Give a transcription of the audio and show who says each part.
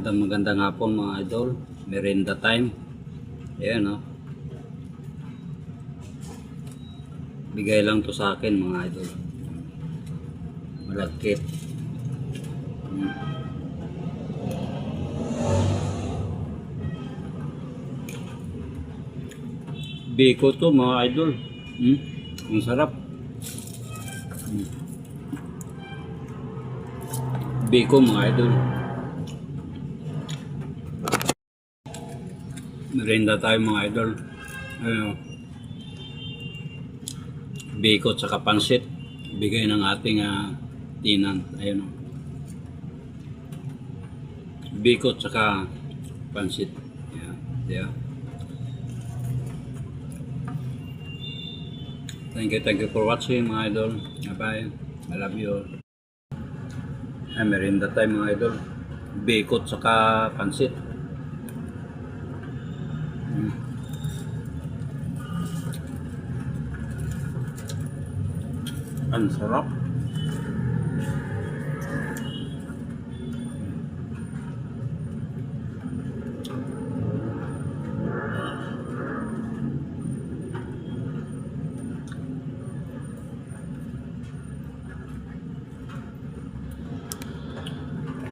Speaker 1: Magandang hapon mga idol. Merienda time. Ayan o. Bigay lang to sa akin mga idol. Malagkit. Biko to mga idol. Ang sarap. Biko mga idol. Merienda tayo mga idol. Ayun. Biko tsaka pansit. Bigay ng ating tinan. Ayun o. Biko tsaka pansit. Yeah. Yeah. Thank you for watching mga idol. Bye. I love you all. Merienda tayo mga idol. Biko tsaka pansit. Ang sarap.